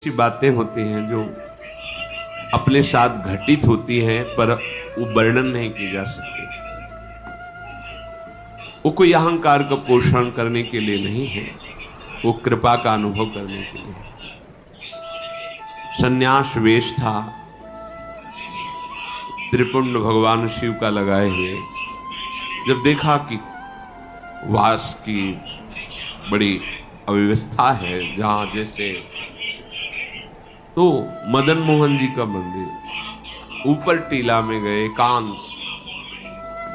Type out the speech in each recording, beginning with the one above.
ऐसी बातें होती हैं जो अपने साथ घटित होती हैं पर वो वर्णन नहीं की जा सकती। वो कोई अहंकार का पोषण करने के लिए नहीं है, वो कृपा का अनुभव करने के लिए। सन्यास वेश था त्रिपुंड भगवान शिव का लगाए हुए। जब देखा कि वास की बड़ी अव्यवस्था है, जहां जैसे तो मदन मोहन जी का मंदिर ऊपर टीला में गए, एकांत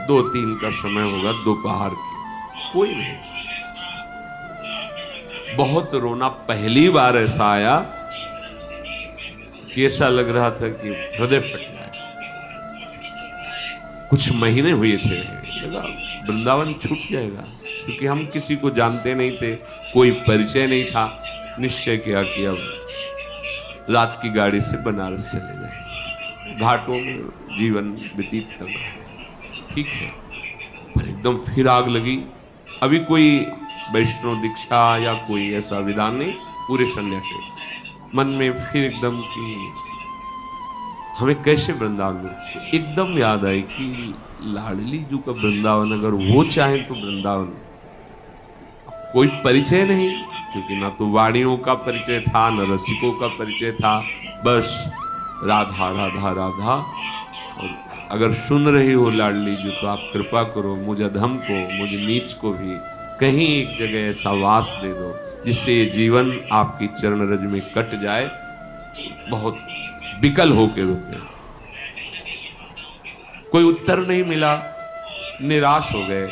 2-3 का समय होगा, दोपहर की, कोई नहीं। बहुत रोना, पहली बार ऐसा आया कि ऐसा लग रहा था कि हृदय फट जाए। कुछ महीने हुए थे, लगा वृंदावन छूट जाएगा, क्योंकि हम किसी को जानते नहीं थे, कोई परिचय नहीं था। निश्चय किया कि अब रात की गाड़ी से बनारस चले जाए, घाटों में जीवन व्यतीत करना, ठीक है। पर एकदम फिर आग लगी। अभी कोई वैष्णव दीक्षा या कोई ऐसा विधान नहीं, पूरे सन्यासी मन में फिर एकदम कि हमें कैसे वृंदावन मिलते। एकदम याद आई कि लाडली जी का वृंदावन, अगर वो चाहे तो वृंदावन। कोई परिचय नहीं, क्योंकि ना तो वाणियों का परिचय था, न रसिकों का परिचय था, बस राधा राधा राधा। और अगर सुन रही हो लाडली जी तो आप कृपा करो, मुझ अधम को, मुझ नीच को भी कहीं एक जगह ऐसा वास दे दो जिससे ये जीवन आपकी चरण रज में कट जाए। बहुत विकल होके रुके, कोई उत्तर नहीं मिला, निराश हो गए।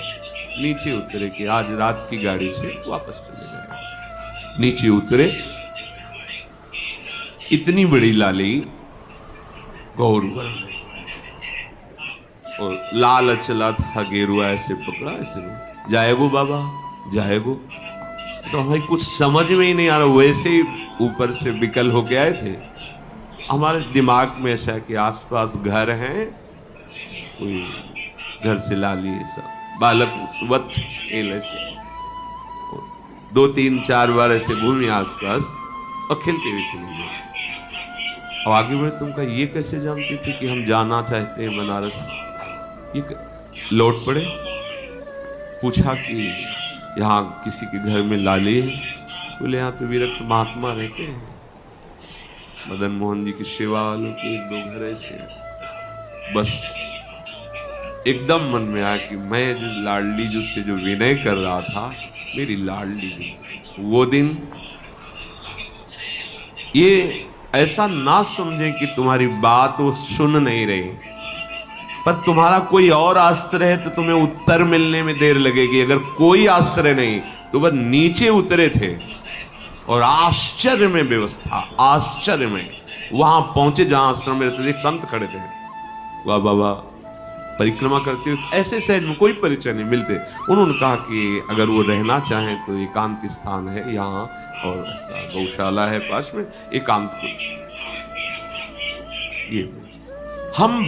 नीचे उतरे कि आज रात की गाड़ी से वापस चले जाए। नीचे उतरे, इतनी बड़ी लाली गौर और लाल चला था, गेरुआ ऐसे पकड़ा, ऐसे जाएगो बाबा जाएगो। तो भाई कुछ समझ में ही नहीं आ रहा, वैसे ही ऊपर से विकल होके आए थे। हमारे दिमाग में ऐसा कि आसपास घर हैं, कोई घर से लाली ऐसा बालक वत खेल, ऐसे 2-3-4 बार ऐसे घूमे आसपास और खेलते हुए चले गए। अब आगे बढ़े, तुमका ये कैसे जानते थे कि हम जाना चाहते हैं बनारस? ये लौट पड़े, पूछा कि यहाँ किसी के घर में लाली है? बोले यहाँ तो विरक्त महात्मा रहते हैं, मदन मोहन जी की सेवा वालों के 1-2 घर ऐसे। बस एकदम मन में आया कि मैं जो लाडली जी से जो विनय कर रहा था, मेरी लाडली जी, वो दिन। ये ऐसा ना समझे कि तुम्हारी बात वो सुन नहीं रही, पर तुम्हारा कोई और आश्रय है तो तुम्हें उत्तर मिलने में देर लगेगी। अगर कोई आश्रय नहीं तो वह नीचे उतरे थे और आश्चर्य में व्यवस्था, आश्चर्य में वहां पहुंचे जहां आश्रम में रहते थे। एक संत खड़े थे, वाह बाबा परिक्रमा करते हुए, ऐसे सहज में कोई परिचय नहीं मिलते। उन्होंने कहा कि अगर वो रहना चाहें तो एकांत स्थान है यहाँ, और ऐसा गौशाला है पास में, एकांत को। ये हम